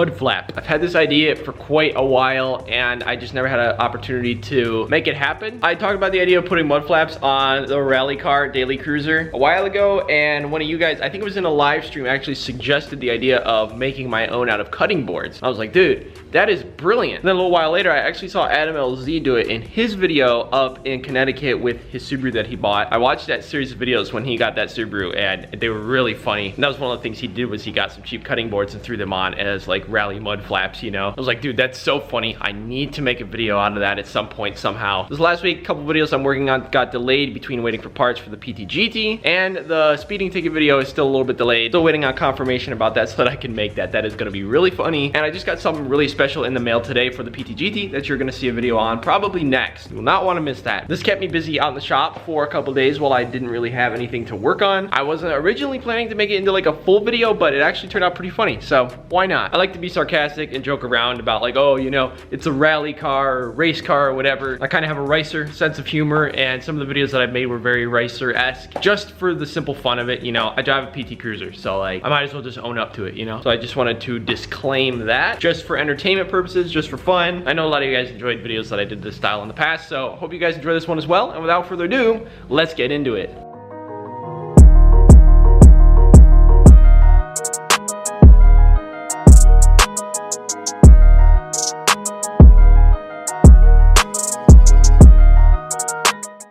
mud flap. I've had this idea for quite a while and I just never had an opportunity to make it happen. I talked about the idea of putting mud flaps on the rally car daily cruiser a while ago, and one of you guys, I think it was in a live stream, actually suggested the idea of making my own out of cutting boards. I was like, dude, that is brilliant. And then a little while later, I actually saw Adam LZ do it in his video up in Connecticut with his Subaru that he bought. I watched that series of videos when he got that Subaru and they were really funny. And that was one of the things he did, was he got some cheap cutting boards and threw them on as like rally mud flaps, you know? I was like, dude, that's so funny. I need to make a video out of that at some point somehow. This last week, a couple videos I'm working on got delayed between waiting for parts for the PT-GT, and the speeding ticket video is still a little bit delayed. Still waiting on confirmation about that so that I can make that. That is gonna be really funny. And I just got something really special in the mail today for the PT-GT that you're gonna see a video on probably next. You will not wanna miss that. This kept me busy out in the shop for a couple days while I didn't really have anything to work on. I wasn't originally planning to make it into like a full video, but it actually turned out pretty funny, so why not? I like to be sarcastic and joke around about like, oh, you know, it's a rally car or race car or whatever. I kind of have a racer sense of humor, and some of the videos that I've made were very racer-esque, just for the simple fun of it. You know, I drive a PT Cruiser, so like I might as well just own up to it, you know? So I just wanted to disclaim that, just for entertainment purposes, just for fun. I know a lot of you guys enjoyed videos that I did this style in the past, so hope you guys enjoy this one as well. And without further ado, let's get into it.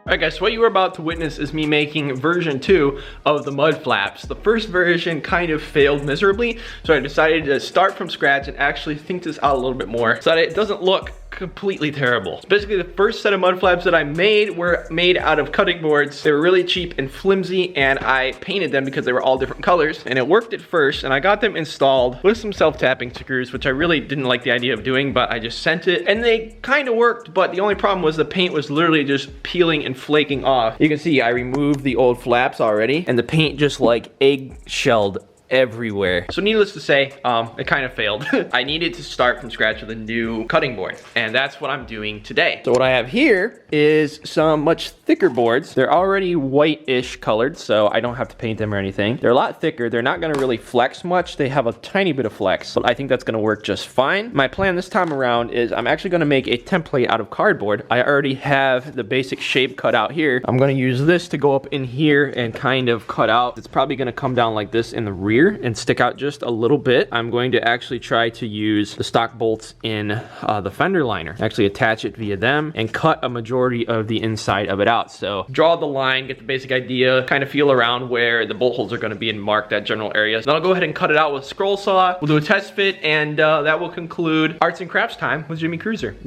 Alright guys, so what you are about to witness is me making version 2 of the mud flaps. The first version kind of failed miserably, so I decided to start from scratch and actually think this out a little bit more so that it doesn't look completely terrible. So basically, the first set of mud flaps that I made were made out of cutting boards. They were really cheap and flimsy, and I painted them because they were all different colors, and it worked at first, and I got them installed with some self-tapping screws, which I really didn't like the idea of doing, but I just sent it, and they kind of worked, but the only problem was the paint was literally just peeling and flaking off. You can see I removed the old flaps already, and the paint just like egg-shelled everywhere. So needless to say, it kind of failed. I needed to start from scratch with a new cutting board, and that's what I'm doing today. So what I have here is some much thicker boards. They're already white-ish colored, so I don't have to paint them or anything. They're a lot thicker. They're not gonna really flex much. They have a tiny bit of flex, but I think that's gonna work just fine. My plan this time around is I'm actually gonna make a template out of cardboard. I already have the basic shape cut out here. I'm gonna use this to go up in here and kind of cut out. It's probably gonna come down like this in the rear and stick out just a little bit. I'm going to actually try to use the stock bolts in the fender liner, actually attach it via them and cut a majority of the inside of it out. So draw the line, get the basic idea, kind of feel around where the bolt holes are going to be and mark that general area. So then I'll go ahead and cut it out with a scroll saw. We'll do a test fit, and that will conclude arts and crafts time with Jimmy Cruiser.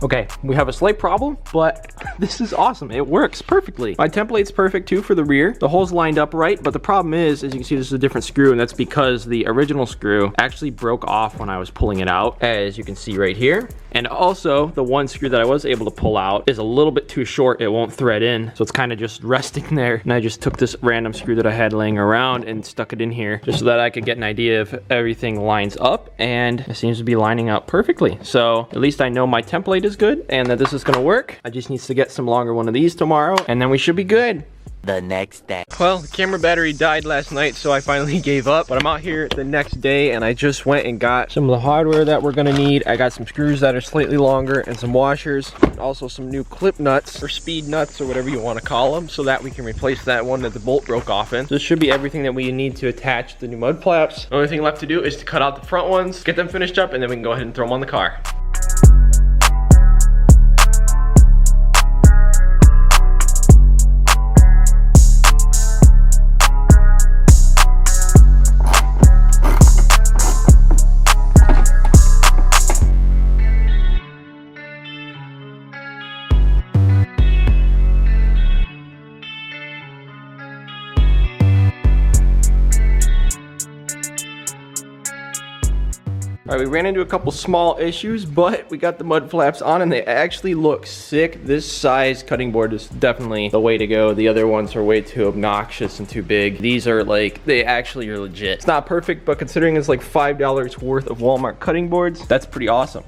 Okay, we have a slight problem, but this is awesome. It works perfectly. My template's perfect too for the rear. The hole's lined up right, but the problem is, as you can see, this is a different screw, and that's because the original screw actually broke off when I was pulling it out, as you can see right here. And also, the one screw that I was able to pull out is a little bit too short. It won't thread in, so it's kind of just resting there. And I just took this random screw that I had laying around and stuck it in here just so that I could get an idea if everything lines up, and it seems to be lining up perfectly. So at least I know my template is good and that this is gonna work. I just need to get some longer one of these tomorrow, and then we should be good. The next day. Well, the camera battery died last night, so I finally gave up, but I'm out here the next day and I just went and got some of the hardware that we're gonna need. I got some screws that are slightly longer and some washers, and also some new clip nuts or speed nuts or whatever you want to call them, so that we can replace that one that the bolt broke off in. So this should be everything that we need to attach the new mud flaps. The only thing left to do is to cut out the front ones, get them finished up, and then we can go ahead and throw them on the car. All right, we ran into a couple small issues, but we got the mud flaps on and they actually look sick. This size cutting board is definitely the way to go. The other ones are way too obnoxious and too big. These are like, they actually are legit. It's not perfect, but considering it's like $5 worth of Walmart cutting boards, that's pretty awesome.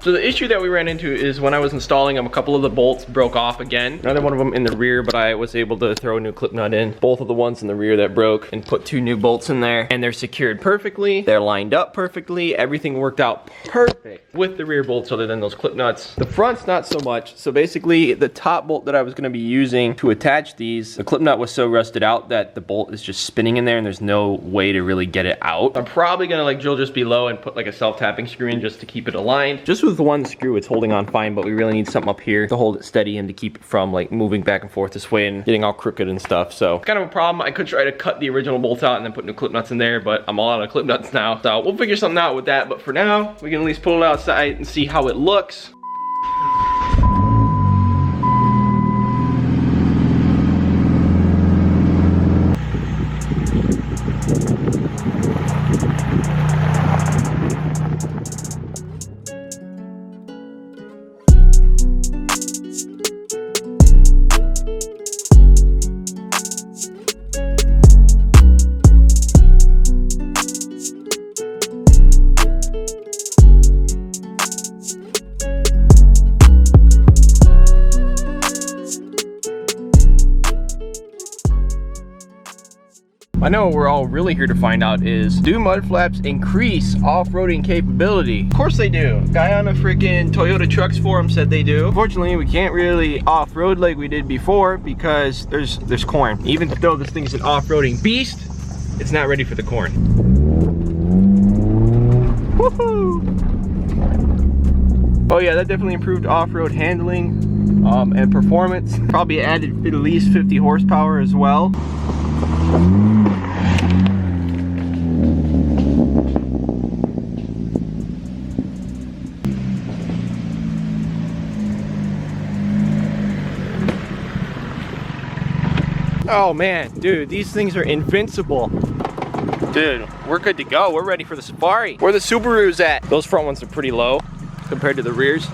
So the issue that we ran into is when I was installing them, a couple of the bolts broke off again. Another one of them in the rear, but I was able to throw a new clip nut in. Both of the ones in the rear that broke and put 2 new bolts in there, and they're secured perfectly. They're lined up perfectly. Everything worked out perfect with the rear bolts other than those clip nuts. The front's not so much. So basically the top bolt that I was gonna be using to attach these, the clip nut was so rusted out that the bolt is just spinning in there and there's no way to really get it out. I'm probably gonna like drill just below and put like a self-tapping screw in just to keep it aligned. Just with one screw, it's holding on fine, but we really need something up here to hold it steady and to keep it from like moving back and forth this way and getting all crooked and stuff. So it's kind of a problem. I could try to cut the original bolts out and then put new clip nuts in there, but I'm all out of clip nuts now. So we'll figure something out with that. But for now, we can at least pull it outside and see how it looks. I know what we're all really here to find out is, do mud flaps increase off-roading capability? Of course they do. Guy on a freaking Toyota Trucks forum said they do. Unfortunately, we can't really off-road like we did before because there's corn. Even though this thing's an off-roading beast, it's not ready for the corn. Woohoo! Oh yeah, that definitely improved off-road handling and performance. Probably added at least 50 horsepower as well. Oh man, dude, these things are invincible. Dude, we're good to go. We're ready for the safari. Where the Subarus at? Those front ones are pretty low compared to the rears.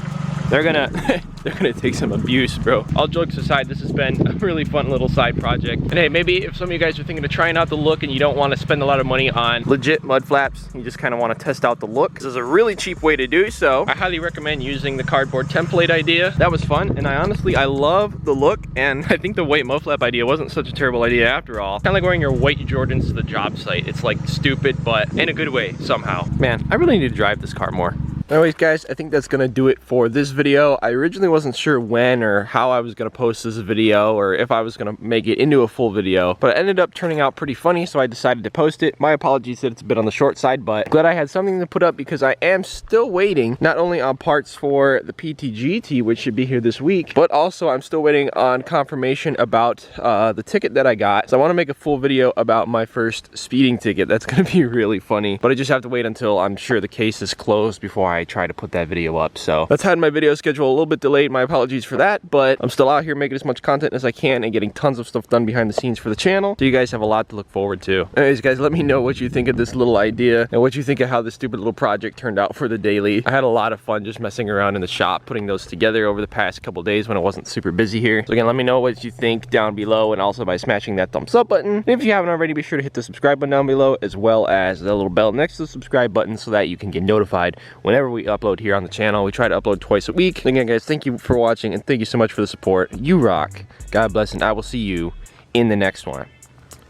They're gonna take some abuse, bro. All jokes aside, this has been a really fun little side project. And hey, maybe if some of you guys are thinking of trying out the look and you don't want to spend a lot of money on legit mud flaps, you just kind of want to test out the look, this is a really cheap way to do so. I highly recommend using the cardboard template idea. That was fun, and I love the look, and I think the white mud flap idea wasn't such a terrible idea after all. Kind of like wearing your white Jordans to the job site. It's like stupid, but in a good way somehow. Man, I really need to drive this car more. Anyways guys, I think that's gonna do it for this video. I originally wasn't sure when or how I was gonna post this video or if I was gonna make it into a full video, but it ended up turning out pretty funny, so I decided to post it. My apologies that it's a bit on the short side, but glad I had something to put up because I am still waiting not only on parts for the PTGT, which should be here this week, but also I'm still waiting on confirmation about the ticket that I got. So I wanna make a full video about my first speeding ticket. That's gonna be really funny, but I just have to wait until I'm sure the case is closed before I try to put that video up. So that's had my video schedule a little bit delayed. My apologies for that, but I'm still out here making as much content as I can and getting tons of stuff done behind the scenes for the channel. So you guys have a lot to look forward to. Anyways guys, let me know what you think of this little idea and what you think of how this stupid little project turned out for the daily. I had a lot of fun just messing around in the shop, putting those together over the past couple days when I wasn't super busy here. So again, let me know what you think down below, and also by smashing that thumbs up button. And if you haven't already, be sure to hit the subscribe button down below, as well as the little bell next to the subscribe button so that you can get notified whenever we upload here on the channel. We try to upload twice a week. Again guys, thank you for watching and thank you so much for the support. You rock. God bless, and I will see you in the next one.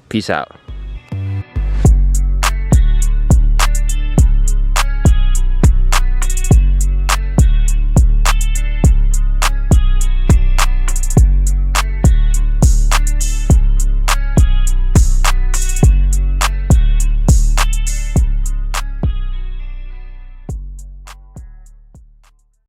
Peace out.